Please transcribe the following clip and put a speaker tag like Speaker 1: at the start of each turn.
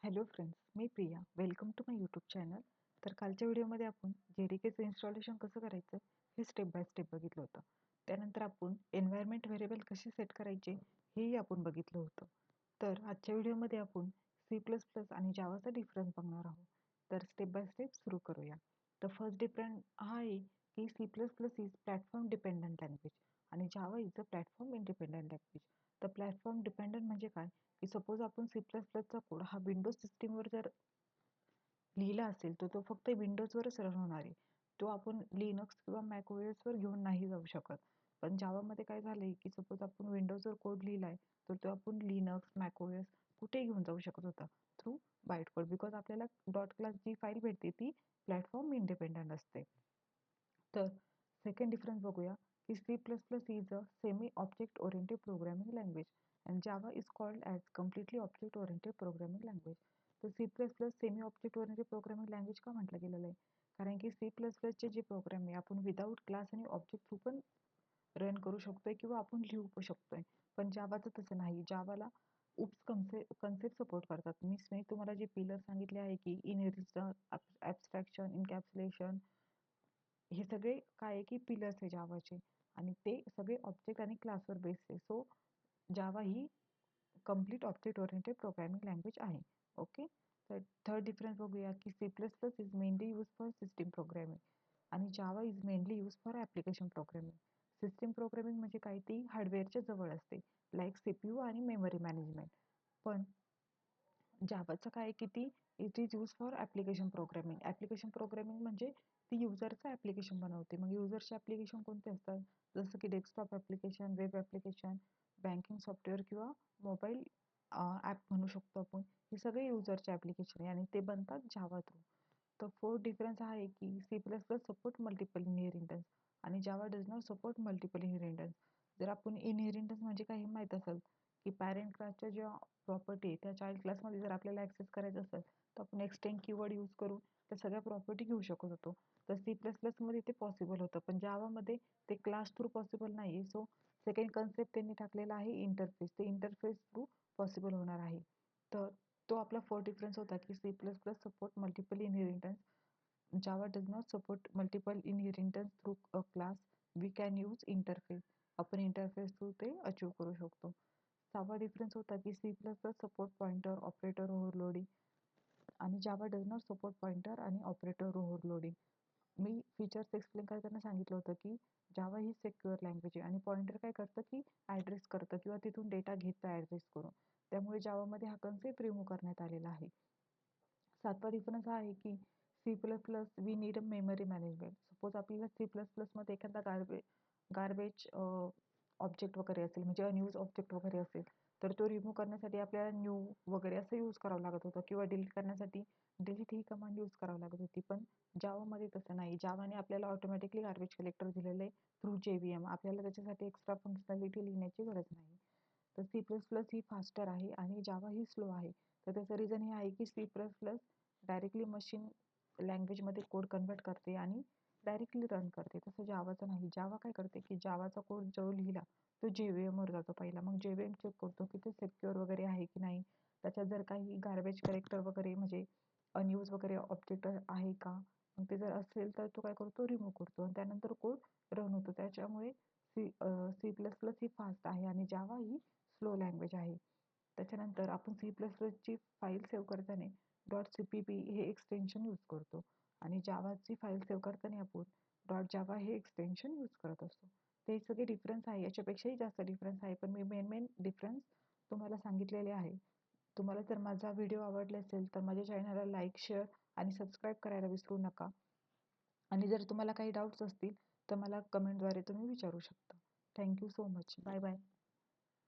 Speaker 1: Hello friends, मी Priya. Welcome to my YouTube channel. तर कालच्या व्हिडिओमध्ये आपण JDKचं इन्स्टॉलेशन कसं करायचं हे स्टेप बाय स्टेप बघितलं होतं. त्यानंतर आपण एन्व्हायरमेंट व्हेरिएबल कसे सेट करायचे हेही आपण बघितलं होतं. तर आजच्या व्हिडिओमध्ये आपण C++ आणि जावाचा डिफरन्स बघणार आहोत. तर स्टेप बाय स्टेप सुरू करूया. तर फर्स्ट डिफरन्स हा आहे की C++ is platform dependent language आणि Java is a platform independent language. तर प्लॅटफॉर्म डिपेंडंट म्हणजे काय, की सपोज आपण C++चा कोड हा विंडोज सिस्टीमवर जर लिहिला असेल तर तो फक्त विंडोजवरच रन होणार आहे. तो आपण लिनक्स किंवा मॅकओएसवर घेऊन नाही जाऊ शकत. पण जावामध्ये काय झालंय, की सपोज आपण विंडोजवर कोड लिहिलाय तर तो आपण लिनक्स, मॅकओएस कुठेही घेऊन जाऊ शकत होता थ्रू बाईट कोड, बिकॉज आपल्याला डॉट क्लास जी फाईल भेटते ती प्लॅटफॉर्म इंडिपेंडंट असते. तर सेकंड डिफरन्स बघूया की C++ is a semi object oriented programming language and Java is called as completely object oriented programming language. तर C++ semi object oriented programming language का म्हटलं गेलेलं आहे, कारण की C++चे जे प्रोग्राम आहे आपण विदाऊट क्लास आणि ऑब्जेक्ट थ्रू पण रन करू शकतोय किंवा आपण लिहू पण शकतोय. पण जावाचं तसं नाही. जावाला उप्स कन्सेप्ट सपोर्ट करतात. मी तुम्हाला जे पिलर सांगितले आहे की इनहेरिटन्स, ॲब्स्ट्रॅक्शन, इनकॅप्सुलेशन, हे सगळे काय आहे की पिलर्स आहे जावाचे आणि ते सगळे ऑब्जेक्ट आणि क्लासवर बेस्ड आहे. सो जावा ही complete object oriented programming language आहे. ओके. तर थर्ड डिफरन्स बघूया की C++ is mainly use for system programming आणि Java is mainly use for application programming. System programming म्हणजे काय, ती हार्डवेअरच्या जवळ असते, लाईक CPU आणि मेमरी मॅनेजमेंट. पण जावाचं काय की ती it is use for application programming. Application programming म्हणजे ती युजरचं ॲप्लिकेशन बनवते. मग युजरचे ॲप्लिकेशन कोणते असतात, जसं की desktop application, web application, banking software किंवा मोबाईल ॲप म्हणू शकतो आपण. हे सगळे युजरचे ॲप्लिकेशन आहे आणि ते बनतात जावा थ्रू. तर फोर्थ डिफरन्स हा आहे की C++ सपोर्ट मल्टिपल इनहेरिटन्स आणि Java does not support multiple inheritance. जर आपण इनहेरिटन्स म्हणजे काही माहीत असेल की पॅरेंट क्लासच्या ज्या प्रॉपर्टी आहे त्या चाइल्ड क्लासमध्ये जर आपल्याला ॲक्सेस करायचं असेल तर आपण एक्सटेंड कीवर्ड यूज करून त्या सगळ्या प्रॉपर्टी घेऊ शकत होतो. तर C++मध्ये ते पॉसिबल होतं, पण जावामध्ये ते क्लास थ्रू पॉसिबल नाही आहे. सो सेकंड कन्सेप्ट त्यांनी टाकलेला आहे इंटरफेस. ते इंटरफेस थ्रू पॉसिबल होणार आहे. तर तो आपला फोर्थ डिफरन्स होता की C++ support multiple inheritance, Java does not support multiple inheritance through a class. We can use interface. आपण इंटरफेस थ्रू ते अचीव करू शकतो. सहावा डिफरन्स होता की C++ support pointer, operator overloading आणि Java does not support pointer आणि operator overloading. मी features explain करताना सांगितलं होतं की जावा ही सेक्युअर लँग्वेज आहे आणि पॉइंटर काय करतं की ॲड्रेस करतं किंवा तिथून डेटा घेतं ॲड्रेस करून. त्यामुळे जावामध्ये हा कन्सेप्ट रिमूव्ह करण्यात आलेला आहे. सातवा डिफरन्स हा आहे की C++ we need a memory management. Suppose आपल्याला C++मध्ये एखादा गार्बेज ऑब्जेक्ट वगैरे असेल, म्हणजे अनयूज ऑब्जेक्ट वगैरे असेल, तर तो रिमूव्ह करण्यासाठी आपल्याला न्यू वगैरे असं यूज करावं लागत होतं किंवा डिलीट करण्यासाठी डिलीट ही कमांड यूज करावी लागत होती. पण जावामध्ये तसं नाही. जावाने आपल्याला ऑटोमॅटिकली गार्बेज कलेक्टर दिलेलं आहे थ्रू JVM. आपल्याला त्याच्यासाठी एक्स्ट्रा फंक्शनॅलिटी लिहिण्याची गरज नाही. तर C++ ही फास्टर आहे आणि जावा ही स्लो आहे. तर त्याचं रिझन हे आहे की C++ डायरेक्टली मशीन लँग्वेजमध्ये कोड कन्वर्ट करते आणि डायरेक्टली रन करते. तसं जावाचं नाही. जावा काय करते की जावाचा कोड जो लिहिला तो JVMवर जातो पहिला. मग JVM चेक करतो की ते सिक्युअर वगैरे आहे की नाही, त्याच्यात जर काही गार्बेज कलेक्टर वगैरे म्हणजे अनयूज वगैरे ऑब्जेक्ट आहे का. मग ते जर असेल तर तो काय करतो, रिमूव्ह करतो आणि त्यानंतर कोड रन होतो. त्याच्यामुळे C++ ही फास्ट आहे आणि जावा ही स्लो लँग्वेज आहे. त्याच्यानंतर आपण C++ची फाईल सेव्ह करताना .cpp हे एक्सटेन्शन यूज करतो आणि जावाची फाईल सेव्ह करताना आपण .java हे एक्सटेन्शन यूज करत असतो. ते सगळे डिफरन्स आहे. याच्यापेक्षाही जास्त डिफरन्स आहे, पण मी मेन डिफरन्स तुम्हाला सांगितलेले आहे. तुम्हाला जर माझा व्हिडिओ आवडला असेल तर माझ्या चॅनलला लाईक, शेअर आणि सबस्क्राईब करायला विसरू नका. आणि जर तुम्हाला काही डाऊट्स असतील तर मला कमेंटद्वारे तुम्ही विचारू शकता. Thank you so much. Bye bye.